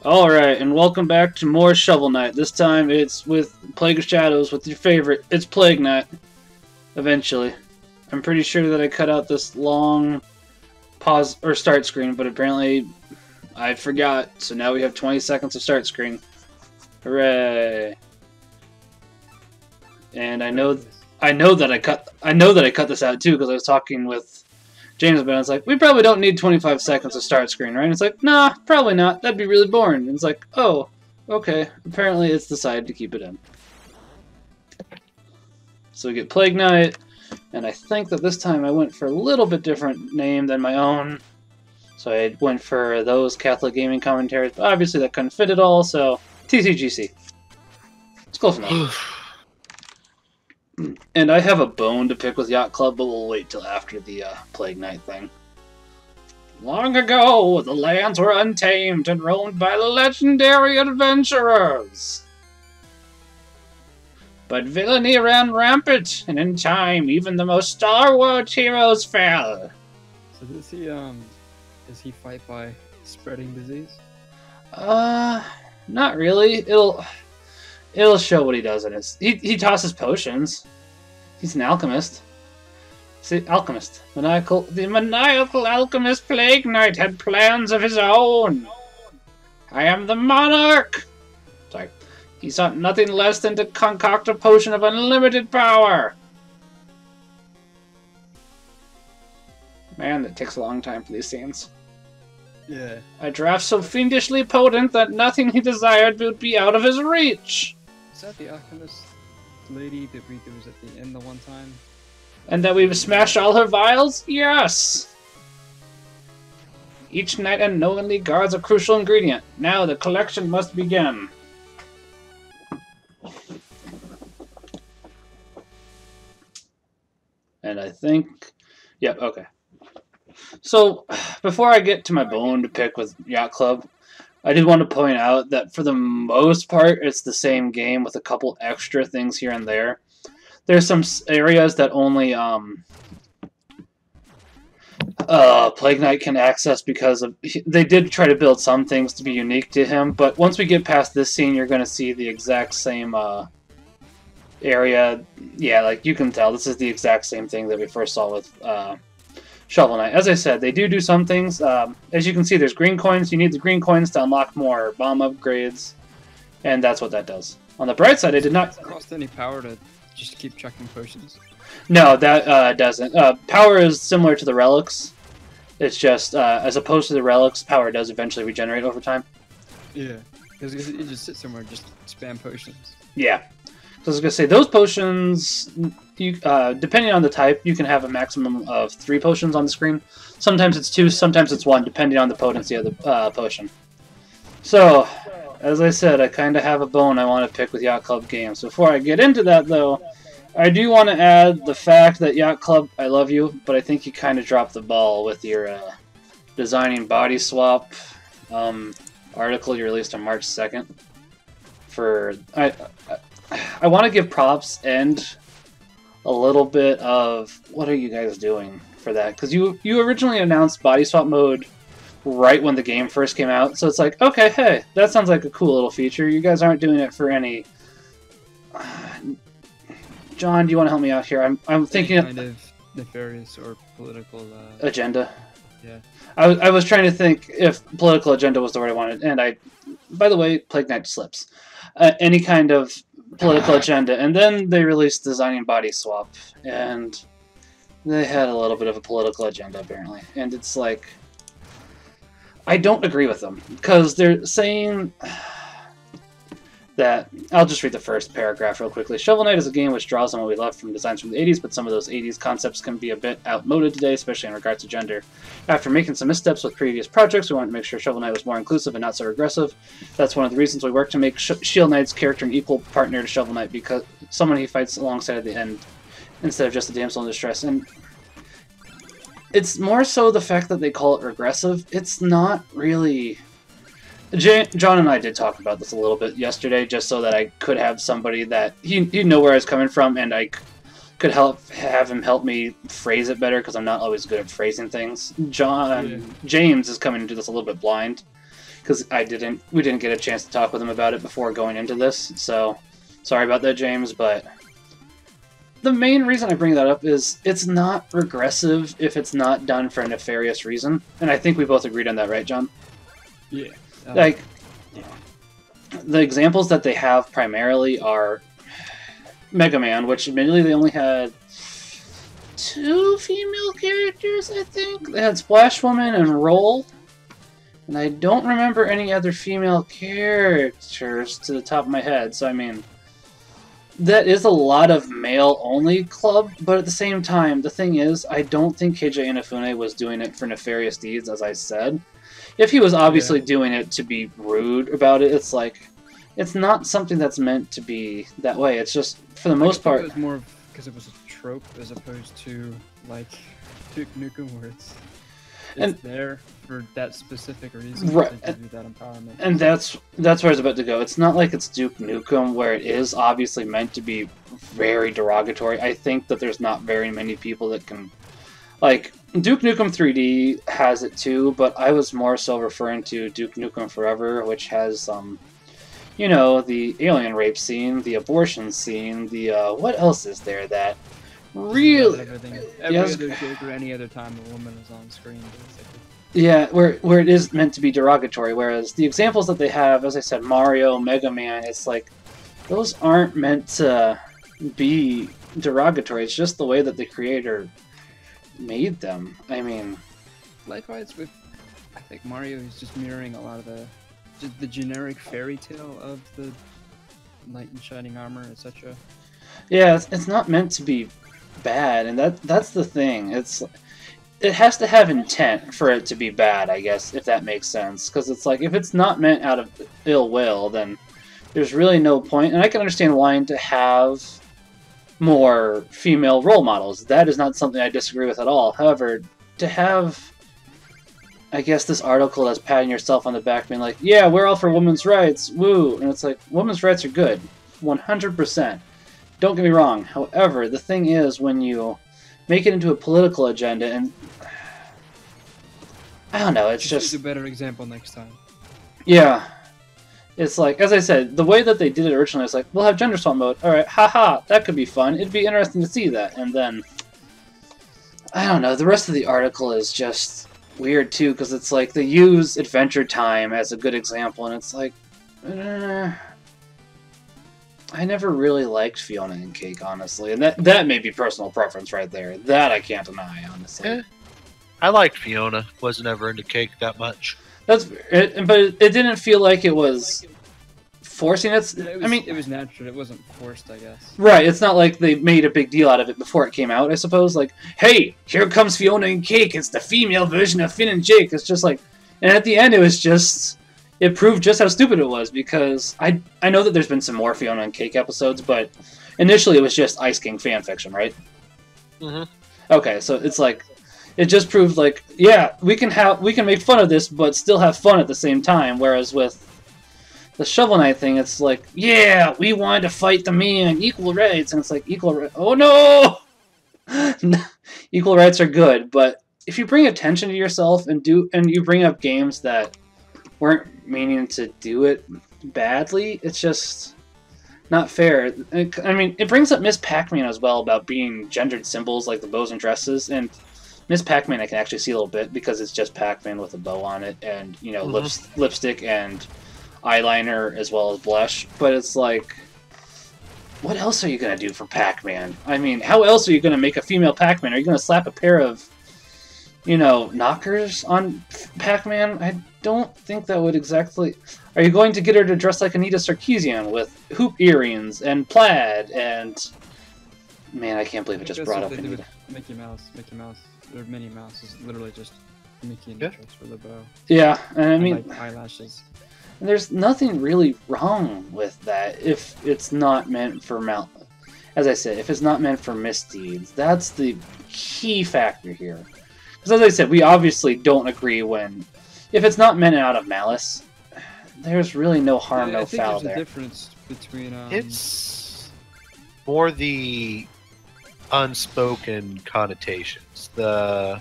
Alright, and welcome back to more Shovel Knight. This time it's with Plague of Shadows with your favorite. It's Plague Knight. Eventually. I'm pretty sure that I cut out this long pause or start screen, but apparently I forgot. So now we have 20 seconds of start screen. Hooray. And I know that I cut this out too because I was talking with James, but I was like, we probably don't need 25 seconds of start screen, right? And it's like, nah, probably not. That'd be really boring. And it's like, oh, okay. Apparently it's decided to keep it in. So we get Plague Knight, and I think that this time I went for a little bit different name than my own. So I went for those Catholic Gaming Commentaries, but obviously that couldn't fit it all, so TCGC. It's close enough. And I have a bone to pick with Yacht Club, but we'll wait till after the Plague Knight thing. Long ago, the lands were untamed and roamed by legendary adventurers. But villainy ran rampant, and in time, even the most stalwart heroes fell. So does he fight by spreading disease? Not really. It'll show what he does in it. He tosses potions. He's an alchemist. See, alchemist. The maniacal alchemist Plague Knight had plans of his own. I am the monarch. Sorry. He sought nothing less than to concoct a potion of unlimited power. Man, it takes a long time for these scenes. Yeah. A draft so fiendishly potent that nothing he desired would be out of his reach. Is that the alchemist lady that was at the end the one time? And that we've smashed all her vials? Yes! Each knight unknowingly guards a crucial ingredient. Now the collection must begin. And I think... Yep, okay. So, before I get to my bone to pick with Yacht Club, I did want to point out that for the most part, it's the same game with a couple extra things here and there. There's some areas that only Plague Knight can access because of... They did try to build some things to be unique to him, but once we get past this scene, you're going to see the exact same area. Yeah, like you can tell, this is the exact same thing that we first saw with... Shovel Knight. As I said, they do some things. As you can see, there's green coins. You need the green coins to unlock more bomb upgrades, and that's what that does. On the bright side, it did not cost any power to just keep chucking potions. No, that doesn't. Power is similar to the relics. It's just, as opposed to the relics, power does eventually regenerate over time. Yeah, because it just sits somewhere and just spam potions. Yeah. So I was going to say, those potions, you, depending on the type, you can have a maximum of 3 potions on the screen. Sometimes it's 2, sometimes it's 1, depending on the potency of the potion. So, as I said, I kind of have a bone I want to pick with Yacht Club games. Before I get into that, though, I do want to add the fact that Yacht Club, I love you, but I think you kind of dropped the ball with your designing body swap article you released on March 2nd. I want to give props and a little bit of what are you guys doing for that? Because you originally announced body swap mode right when the game first came out, so it's like, okay, hey, that sounds like a cool little feature. You guys aren't doing it for any... John, do you want to help me out here? I'm thinking of... Kind of nefarious or political... agenda. Yeah. I was trying to think if political agenda was the word I wanted, and by the way, Plague Knight slips. Any kind of political agenda, and then they released Designing Body Swap, and they had a little bit of a political agenda, apparently. And it's like, I don't agree with them, because they're saying that... I'll just read the first paragraph real quickly. Shovel Knight is a game which draws on what we love from designs from the 80s, but some of those 80s concepts can be a bit outmoded today, especially in regards to gender. After making some missteps with previous projects, we wanted to make sure Shovel Knight was more inclusive and not so regressive. That's one of the reasons we worked to make Shield Knight's character an equal partner to Shovel Knight, because someone he fights alongside at the end, instead of just a damsel in distress. And it's more so the fact that they call it regressive. It's not really... John and I did talk about this a little bit yesterday, just so that I could have somebody that he'd know where I was coming from, and I could have him help me phrase it better, because I'm not always good at phrasing things. James is coming into this a little bit blind, because we didn't get a chance to talk with him about it before going into this. So sorry about that, James. But the main reason I bring that up is it's not regressive if it's not done for a nefarious reason, and I think we both agreed on that, right, John? Yeah. Like, the examples that they have primarily are Mega Man, which admittedly they only had 2 female characters, I think. They had Splash Woman and Roll, and I don't remember any other female characters to the top of my head, so I mean, that is a lot of male-only club, but at the same time, the thing is, I don't think KJ Inafune was doing it for nefarious deeds, as I said. If he was obviously doing it to be rude about it, it's like, it's not something that's meant to be that way. It's just, for the most part... It was more because it was a trope as opposed to, like, Duke Nukem, where it's there for that specific reason, right, to give you that empowerment. And that's where I was about to go. It's not like it's Duke Nukem, where it is obviously meant to be very derogatory. I think that there's not very many people that can... Like, Duke Nukem 3D has it too, but I was more so referring to Duke Nukem Forever, which has, you know, the alien rape scene, the abortion scene, the, what else is there that really... Every other joke or any other time a woman is on screen, basically. Yeah, where it is meant to be derogatory, whereas the examples that they have, as I said, Mario, Mega Man, it's like, those aren't meant to be derogatory, it's just the way that the creator made them. I mean... Likewise with, I think Mario is just mirroring a lot of the generic fairy tale of the knight in shining armor, etc. Yeah, it's not meant to be bad, and that's the thing. It has to have intent for it to be bad, I guess, if that makes sense. Because it's like, if it's not meant out of ill will, then there's really no point. And I can understand wanting to have more female role models. That is not something I disagree with at all. However, to have, I guess, this article that's patting yourself on the back being like, yeah, we're all for women's rights, woo, and it's like, women's rights are good, 100%. Don't get me wrong. However, the thing is, when you make it into a political agenda, and I don't know, it's just... a better example next time. Yeah. It's like, as I said, the way that they did it originally was like, we'll have gender swap mode. Alright, haha, that could be fun. It'd be interesting to see that. And then, I don't know, the rest of the article is just weird too, because it's like, they use Adventure Time as a good example, and it's like, I never really liked Fiona and Cake, honestly. And that may be personal preference right there. That I can't deny, honestly. Yeah. I liked Fiona. Wasn't ever into Cake that much. But it didn't feel like it was forcing it. I mean, it was natural. It wasn't forced, I guess. Right. It's not like they made a big deal out of it before it came out, I suppose. Like, hey, here comes Fiona and Cake. It's the female version of Finn and Jake. It's just like, and at the end, it was just, it proved just how stupid it was, because I know that there's been some more Fiona and Cake episodes, but initially it was just Ice King fanfiction, right? Mm-hmm. Okay, so it's like, it just proved like, yeah, we can make fun of this, but still have fun at the same time. Whereas with the Shovel Knight thing, it's like, yeah, we wanted to fight the man, equal rights, and it's like, oh no! Equal rights are good, but if you bring attention to yourself and you bring up games that weren't meaning to do it badly, it's just not fair. I mean, it brings up Miss Pac-Man as well about being gendered symbols like the bows and dresses, and Miss Pac-Man I can actually see a little bit because it's just Pac-Man with a bow on it and, you know, lipstick and eyeliner as well as blush. But it's like, what else are you going to do for Pac-Man? I mean, how else are you going to make a female Pac-Man? Are you going to slap a pair of, you know, knockers on Pac-Man? I don't think that would exactly... Are you going to get her to dress like Anita Sarkeesian with hoop earrings and plaid and... Man, I can't believe it just brought up Anita. Mickey Mouse, or Minnie Mouse is literally just Mickey and the dress with a bow. Yeah, and I mean... And, like, eyelashes. There's nothing really wrong with that if it's not meant for as I said, if it's not meant for misdeeds. That's the key factor here. Because as I said, we obviously don't agree when... If it's not meant out of malice, there's really no harm, no foul there. I think there's a difference between... It's more the unspoken connotations. I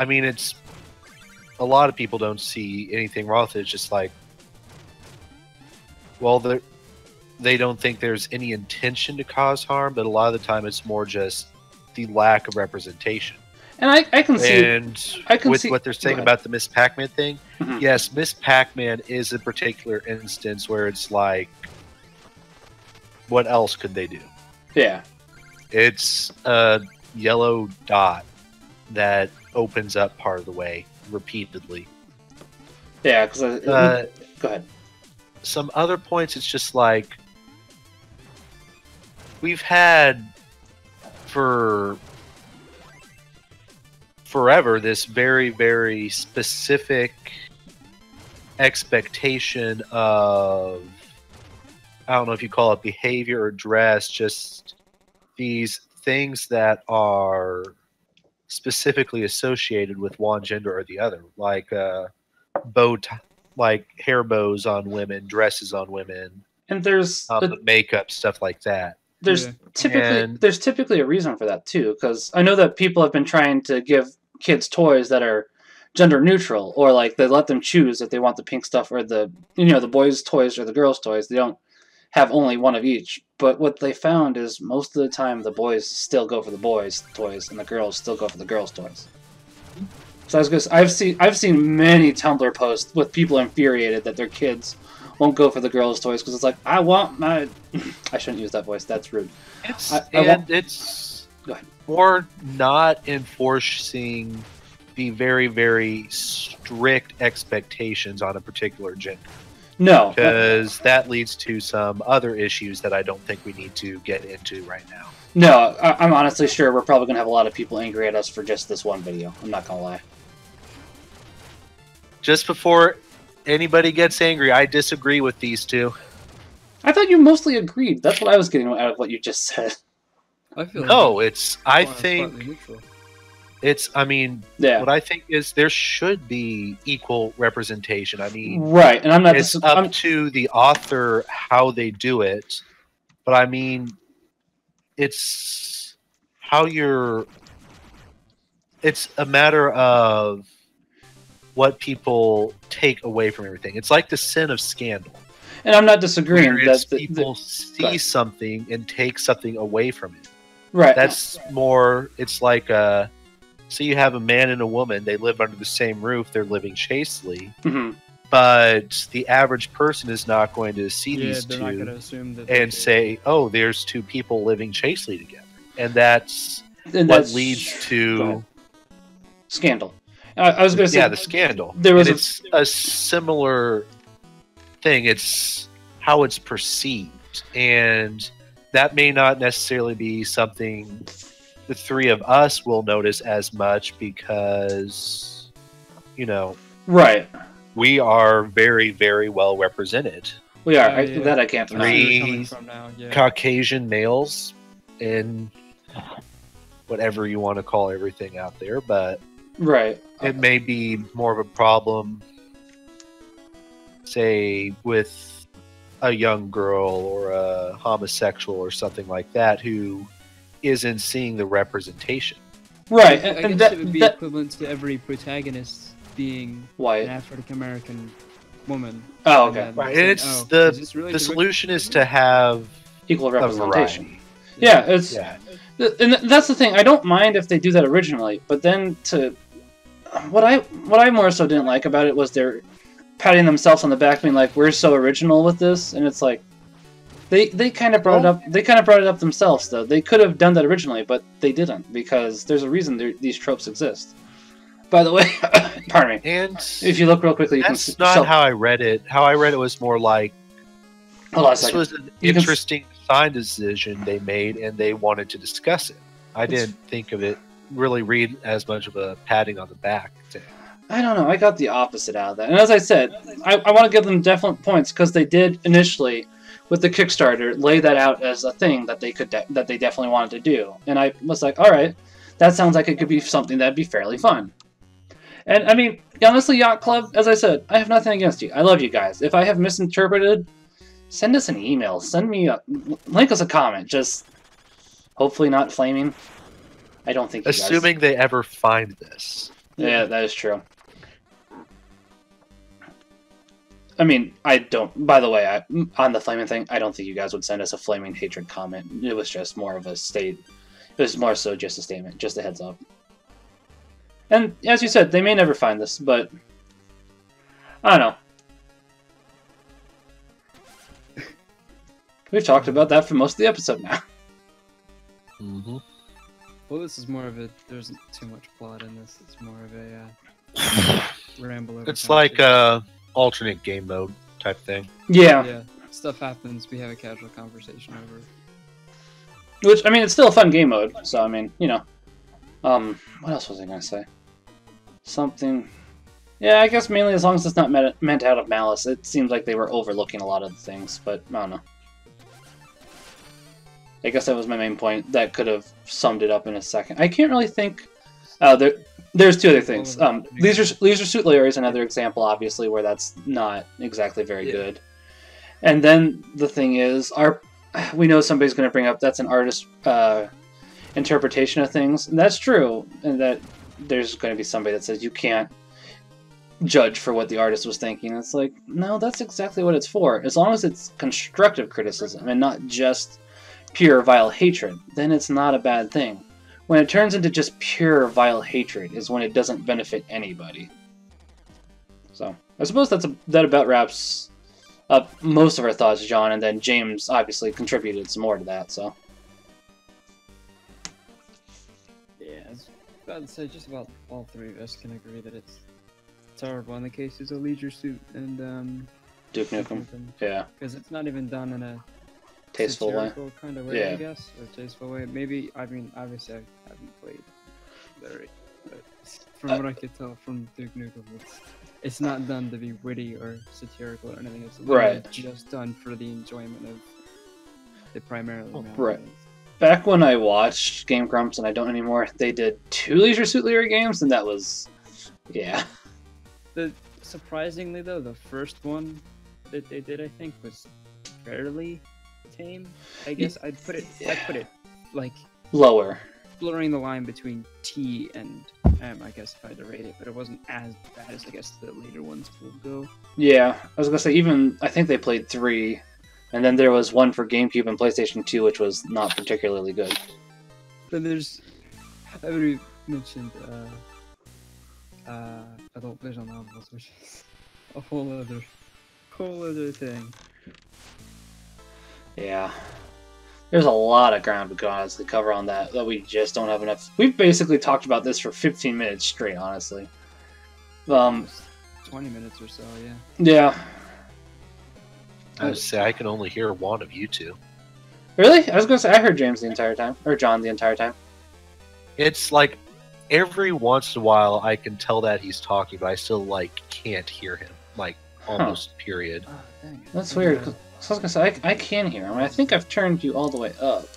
mean, it's a lot of people don't see anything wrong with it. It's just like, well, they don't think there's any intention to cause harm, but a lot of the time it's more just the lack of representation. And I can see. And with what they're saying about the Miss Pac-Man thing, yes, Miss Pac-Man is a particular instance where it's like, what else could they do? Yeah. It's a yellow dot that opens up part of the way repeatedly. Yeah, because go ahead. Some other points, it's just like we've had for forever this very, very specific expectation of, I don't know if you call it behavior or dress, just these things that are specifically associated with one gender or the other, like like hair bows on women, dresses on women, and there's makeup, stuff like that. There's typically a reason for that too, because I know that people have been trying to give kids toys that are gender neutral, or like they let them choose if they want the pink stuff or the boys' toys or the girls' toys. They don't have only one of each. But what they found is most of the time the boys still go for the boys' toys and the girls still go for the girls' toys. So I've seen many Tumblr posts with people infuriated that their kids won't go for the girls' toys because it's like, I want my. I shouldn't use that voice. That's rude. It's more not enforcing the very, very strict expectations on a particular gender. No, because that leads to some other issues that I don't think we need to get into right now. No, I'm honestly sure we're probably going to have a lot of people angry at us for just this one video. I'm not going to lie. Just before anybody gets angry, I disagree with these two. I thought you mostly agreed. That's what I was getting out of what you just said. I feel what I think is there should be equal representation. I mean, right, and it's up to the author how they do it, but I mean, it's it's a matter of what people take away from everything. It's like the sin of scandal. And I'm not disagreeing. That people see something and take something away from it. Right. That's more, it's like so you have a man and a woman, they live under the same roof, they're living chastely, but the average person is not going to see these two and say, oh, there's two people living chastely together. And that's what leads to scandal. I was going to say... Yeah, the scandal. It's a similar thing. It's how it's perceived. And that may not necessarily be something the three of us will notice as much because, right, we are very, very well represented. We are. That I can't deny. Three Caucasian males in whatever you want to call everything out there, but right, it may be more of a problem, say, with a young girl or a homosexual or something like that who isn't seeing the representation. Right, and that would be equivalent to every protagonist being white, an African American woman. Oh, okay. Right, and it's the solution is to have equal representation. Yeah, and that's the thing. I don't mind if they do that originally, but then what I more so didn't like about it was they're patting themselves on the back, being like, "We're so original with this," and it's like. They kind of brought it up. They kind of brought it up themselves, though. They could have done that originally, but they didn't because there's a reason these tropes exist. By the way, pardon me. And if you look real quickly, you that's not how I read it. How I read it was more like this was an interesting design decision they made, and they wanted to discuss it. I didn't think of it really read as much of a patting on the back thing. I don't know. I got the opposite out of that, and as I said, I want to give them definite points because they did initially. With the Kickstarter, lay that out as a thing that they definitely wanted to do, and I was like, all right, that sounds like it could be something that'd be fairly fun. And I mean, honestly, Yacht Club, as I said, I have nothing against you. I love you guys. If I have misinterpreted, send us an email. Link us a comment. Just hopefully not flaming. I don't think. Assuming they ever find this. Yeah, that is true. I mean, I don't. By the way, on the flaming thing, I don't think you guys would send us a flaming hatred comment. It was just more of a state. It was more so just a statement, just a heads up. And as you said, they may never find this, but I don't know. We've talked about that for most of the episode now. Mm-hmm. Well, this is more of a. There's too much plot in this. It's more of a ramble over. It's like a alternate game mode type thing. Yeah. Yeah. Stuff happens. We have a casual conversation over. Which, I mean, it's still a fun game mode. So I mean, you know. What else was I gonna say? Something. Yeah, I guess mainly as long as it's not meant out of malice. It seems like they were overlooking a lot of the things, but I don't know. I guess that was my main point. That could have summed it up in a second. I can't really think. There's two other things. Leisure Suit Larry is another example, obviously, where that's not exactly very good. And then the thing is, we know somebody's going to bring up that's an artist interpretation of things. And that's true, and that there's going to be somebody that says you can't judge for what the artist was thinking. It's like, no, that's exactly what it's for. As long as it's constructive criticism and not just pure vile hatred, then it's not a bad thing. When it turns into just pure vile hatred is when it doesn't benefit anybody. So I suppose that about wraps up most of our thoughts, John, and then James obviously contributed some more to that. So yeah, I was about to say just about all three of us can agree that it's horrible in the cases of Leisure Suit and Duke Nukem. Yeah, because it's not even done in a tasteful way. Kind of way, I guess, or tasteful way. Maybe, I mean, obviously I haven't played very, but from what I could tell from Duke Nukem, it's not done to be witty or satirical or anything. It's literally just done for the enjoyment of it primarily. Right. Back when I watched Game Grumps, and I don't anymore, they did 2 Leisure Suit Larry games, and that was, yeah. Surprisingly though, the first one that they did, I think, was fairly tame. I guess I'd put it like lower, blurring the line between T and M, I guess, if I had to rate it, but it wasn't as bad as I guess the later ones will go. Yeah, I was gonna say, even I think they played 3, and then there was one for GameCube and PlayStation 2, which was not particularly good. Then there's, I already mentioned adult visual novels, which is a whole other thing. Yeah. There's a lot of ground we could honestly cover on that we just don't have enough. We've basically talked about this for 15 minutes straight, honestly. 20 minutes or so, yeah. Yeah. I would say I can only hear one of you two. Really? I was going to say I heard James the entire time. Or John the entire time. It's like every once in a while I can tell that he's talking, but I still can't hear him. Almost period. Oh, dang it. That's weird. So I was going to say, I can hear him. I think I've turned you all the way up.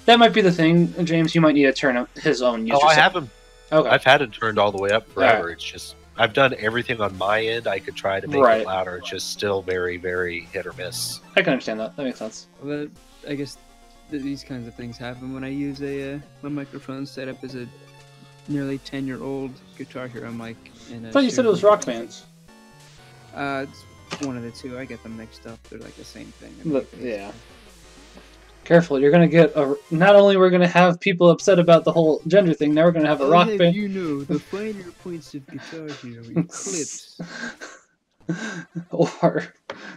That might be the thing, James. You might need to turn up his own user. I haven't. Okay. I've had it turned all the way up forever. Right. It's just, I've done everything on my end. I could try to make it louder. It's just still very, very hit or miss. I can understand that. That makes sense. Well, I guess these kinds of things happen when I use my microphone set up as a nearly 10-year-old Guitar Hero mic. I thought you said it was Rock Band. It's one of the two. I get them mixed up. They're like the same thing. Yeah. Careful, you're gonna get a. Not only we're gonna have people upset about the whole gender thing, now we're gonna have a Rock Band. You know, the finer points of Guitar Hero eclipse. Or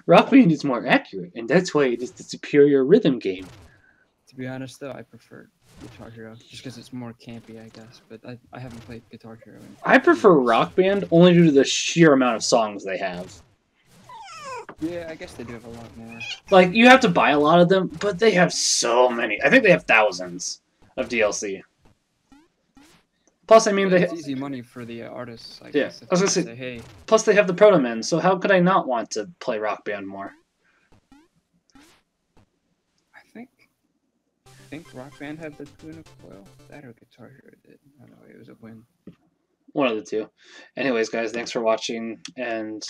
Rock Band is more accurate, and that's why it is the superior rhythm game. To be honest, though, I prefer Guitar Hero just because it's more campy, I guess. But I haven't played Guitar Hero. I prefer Rock Band only due to the sheer amount of songs they have. Yeah, I guess they do have a lot more. Like, you have to buy a lot of them, but they have so many. I think they have thousands of DLC. Plus, I mean, it's easy money for the artists. I guess, I was gonna say, hey. Plus, they have the Proto Men, so how could I not want to play Rock Band more? I think Rock Band had the Tuna Coil. That or Guitar Hero did. I don't know, it was a win. One of the two. Anyways, guys, thanks for watching, and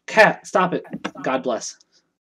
Cat, stop it. God bless.